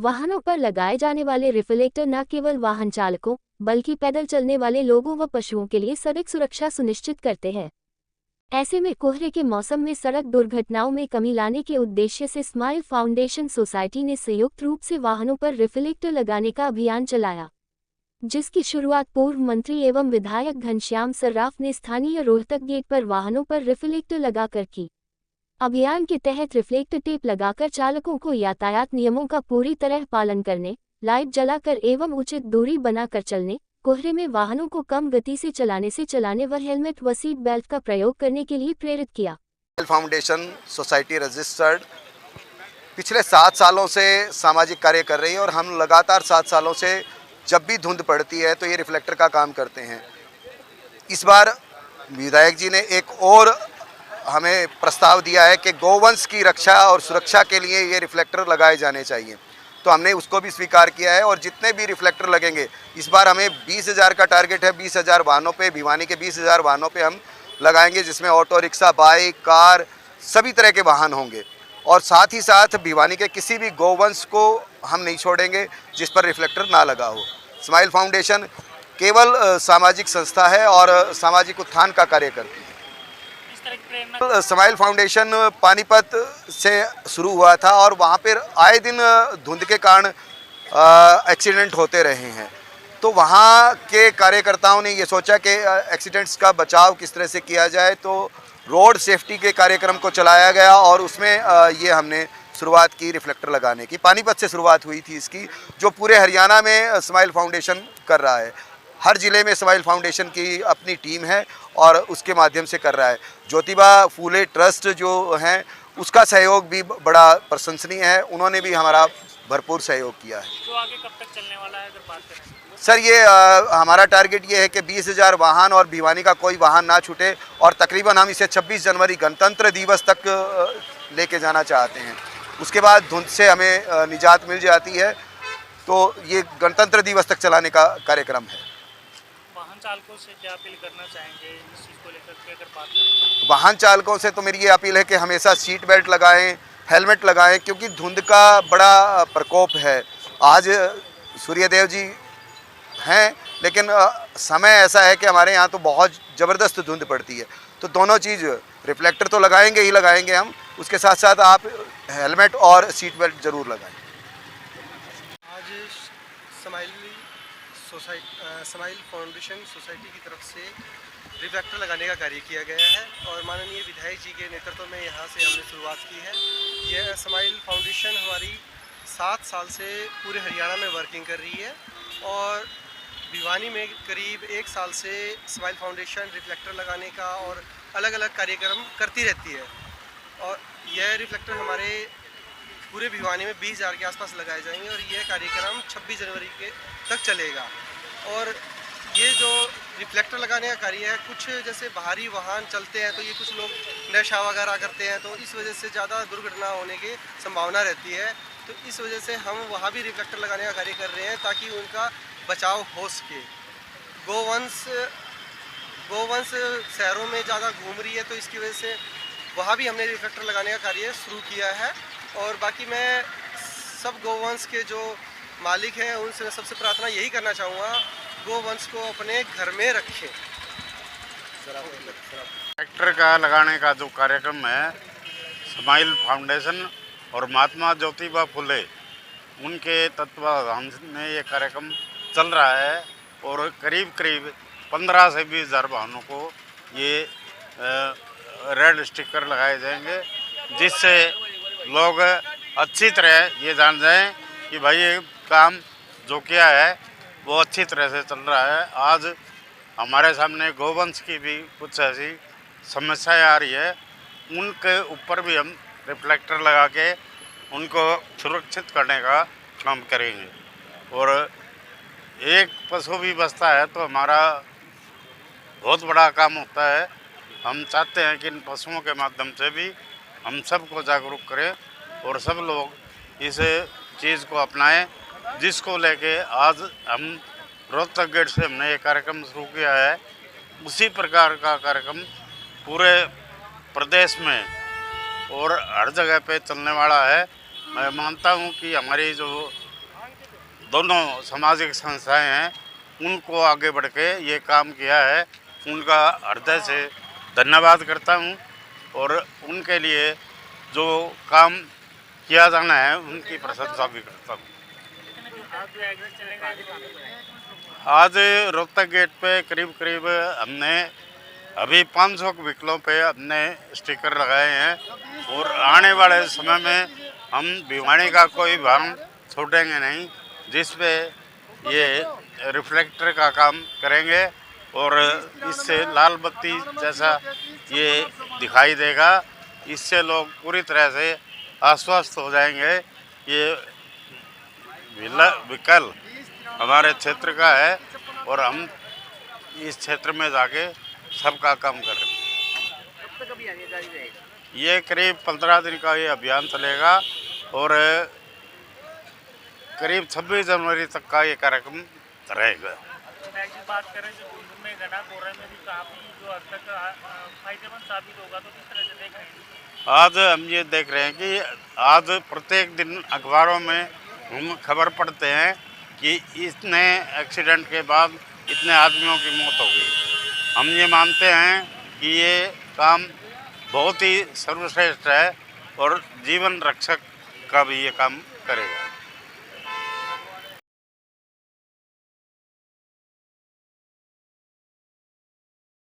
वाहनों पर लगाए जाने वाले रिफ्लेक्टर न केवल वाहन चालकों बल्कि पैदल चलने वाले लोगों व पशुओं के लिए सड़क सुरक्षा सुनिश्चित करते हैं। ऐसे में कोहरे के मौसम में सड़क दुर्घटनाओं में कमी लाने के उद्देश्य से स्माइल फाउंडेशन सोसाइटी ने संयुक्त रूप से वाहनों पर रिफ्लेक्टर लगाने का अभियान चलाया, जिसकी शुरुआत पूर्व मंत्री एवं विधायक घनश्याम सर्राफ ने स्थानीय रोहतक गेट पर वाहनों पर रिफ्लेक्टर लगाकर की। अभियान के तहत रिफ्लेक्टर टेप लगाकर चालकों को यातायात नियमों का पूरी तरह पालन करने, लाइट जलाकर एवं उचित दूरी बनाकर चलने, कोहरे में वाहनों को कम गति से चलाने व हेलमेट व सीट बेल्ट का प्रयोग करने के लिए प्रेरित किया। फाउंडेशन सोसाइटी रजिस्टर्ड पिछले 7 सालों से सामाजिक कार्य कर रही है और हम लगातार 7 सालों से जब भी धुंध पड़ती है तो ये रिफ्लेक्टर का काम करते हैं। इस बार विधायक जी ने एक और हमें प्रस्ताव दिया है कि गौवंश की रक्षा और सुरक्षा के लिए ये रिफ्लेक्टर लगाए जाने चाहिए, तो हमने उसको भी स्वीकार किया है। और जितने भी रिफ्लेक्टर लगेंगे, इस बार हमें 20,000 का टारगेट है। 20,000 वाहनों पे, भिवानी के 20,000 वाहनों पे हम लगाएंगे, जिसमें ऑटो रिक्शा, बाइक, कार, सभी तरह के वाहन होंगे। और साथ ही साथ भिवानी के किसी भी गौवंश को हम नहीं छोड़ेंगे जिस पर रिफ्लेक्टर ना लगा हो। स्माइल फाउंडेशन केवल सामाजिक संस्था है और सामाजिक उत्थान का कार्य करती है। स्माइल फाउंडेशन पानीपत से शुरू हुआ था और वहाँ पर आए दिन धुंध के कारण एक्सीडेंट होते रहे हैं, तो वहाँ के कार्यकर्ताओं ने ये सोचा कि एक्सीडेंट्स का बचाव किस तरह से किया जाए, तो रोड सेफ्टी के कार्यक्रम को चलाया गया और उसमें ये हमने शुरुआत की रिफ्लेक्टर लगाने की। पानीपत से शुरुआत हुई थी इसकी, जो पूरे हरियाणा में स्माइल फाउंडेशन कर रहा है। हर ज़िले में स्माइल फाउंडेशन की अपनी टीम है और उसके माध्यम से कर रहा है। ज्योतिबा फूले ट्रस्ट जो हैं, उसका सहयोग भी बड़ा प्रशंसनीय है, उन्होंने भी हमारा भरपूर सहयोग किया है। तो आगे कब तक चलने वाला है, अगर बात करें सर? ये हमारा टारगेट ये है कि 20,000 वाहन और भिवानी का कोई वाहन ना छूटे, और तकरीबन हम इसे 26 जनवरी गणतंत्र दिवस तक लेके जाना चाहते हैं। उसके बाद धुंध से हमें निजात मिल जाती है, तो ये गणतंत्र दिवस तक चलाने का कार्यक्रम है। वाहन चालकों से क्या अपील करना चाहेंगे इस चीज़ को लेकर के, अगर बात करें? वाहन चालकों से तो मेरी ये अपील है कि हमेशा सीट बेल्ट लगाएं, हेलमेट लगाएं, क्योंकि धुंध का बड़ा प्रकोप है। आज सूर्यदेव जी हैं, लेकिन समय ऐसा है कि हमारे यहाँ तो बहुत ज़बरदस्त धुंध पड़ती है, तो दोनों चीज़, रिफ्लेक्टर तो लगाएंगे ही लगाएंगे हम, उसके साथ साथ आप हेलमेट और सीट बेल्ट ज़रूर लगाएं। आज स्माइल फाउंडेशन सोसाइटी की तरफ से रिफ्लेक्टर लगाने का कार्य किया गया है और माननीय विधायक जी के नेतृत्व में यहाँ से हमने शुरुआत की है। यह स्माइल फाउंडेशन हमारी 7 साल से पूरे हरियाणा में वर्किंग कर रही है और भिवानी में करीब 1 साल से स्माइल फाउंडेशन रिफ्लेक्टर लगाने का और अलग अलग कार्यक्रम करती रहती है। और यह रिफ्लेक्टर हमारे पूरे भिवानी में 20,000 के आसपास लगाए जाएंगे और यह कार्यक्रम 26 जनवरी के तक चलेगा। और ये जो रिफ्लेक्टर लगाने का कार्य है, कुछ जैसे बाहरी वाहन चलते हैं तो ये कुछ लोग नशा वगैरह करते हैं, तो इस वजह से ज़्यादा दुर्घटना होने की संभावना रहती है। तो इस वजह से हम वहाँ भी रिफ्लेक्टर लगाने का कार्य कर रहे हैं ताकि उनका बचाव हो सके। गौवंश शहरों में ज़्यादा घूम रही है, तो इसकी वजह से वहाँ भी हमने रिफ्लेक्टर लगाने का कार्य शुरू किया है। और बाकी मैं सब गौवंश के जो मालिक हैं उनसे सबसे प्रार्थना यही करना चाहूँगा, गौवंश को अपने घर में रखें। ट्रैक्टर का लगाने का जो कार्यक्रम है, स्माइल फाउंडेशन और महात्मा ज्योतिबा फुले उनके तत्वावधान में ये कार्यक्रम चल रहा है और करीब 15 से 20,000 वाहनों को ये रेड स्टिकर लगाए जाएंगे, जिससे लोग अच्छी तरह ये जान जाएं कि भाई ये काम जो किया है वो अच्छी तरह से चल रहा है। आज हमारे सामने गौवंश की भी कुछ ऐसी समस्याएं आ रही है, उनके ऊपर भी हम रिफ्लेक्टर लगा के उनको सुरक्षित करने का काम करेंगे। और एक पशु भी बचता है तो हमारा बहुत बड़ा काम होता है। हम चाहते हैं कि इन पशुओं के माध्यम से भी हम सबको जागरूक करें और सब लोग इस चीज़ को अपनाएं, जिसको लेके आज हम रोहतक गेट से हमने ये कार्यक्रम शुरू किया है। उसी प्रकार का कार्यक्रम पूरे प्रदेश में और हर जगह पे चलने वाला है। मैं मानता हूँ कि हमारी जो दोनों सामाजिक संस्थाएं हैं उनको आगे बढ़ के ये काम किया है, उनका हृदय से धन्यवाद करता हूँ। और उनके लिए जो काम किया जाना है उनकी प्रशंसा भी करता हूँ। आज रोहतक गेट पे करीब हमने अभी 500 व्हीकलों पे हमने स्टिकर लगाए हैं और आने वाले समय में हम भिवानी का कोई वाहन छोड़ेंगे नहीं, जिस पे ये रिफ्लेक्टर का काम करेंगे और इससे लाल बत्ती जैसा ये दिखाई देगा। इससे लोग पूरी तरह से आश्वस्त हो जाएंगे। ये व्हीकल हमारे क्षेत्र का है और हम इस क्षेत्र में जाके सबका काम कर रहे हैं। ये करीब 15 दिन का ये अभियान चलेगा और करीब 26 जनवरी तक का ये कार्यक्रम रहेगा। बात करें जो धुंध में घना कोहरे में भी काफी जो हद तक फायदेमंद साबित होगा, तो किस तरह से देख रहे हैं? आज हम ये देख रहे हैं कि आज प्रत्येक दिन अखबारों में हम खबर पढ़ते हैं कि इतने एक्सीडेंट के बाद इतने आदमियों की मौत हो गई। हम ये मानते हैं कि ये काम बहुत ही सर्वश्रेष्ठ है और जीवन रक्षक का भी ये काम करेगा।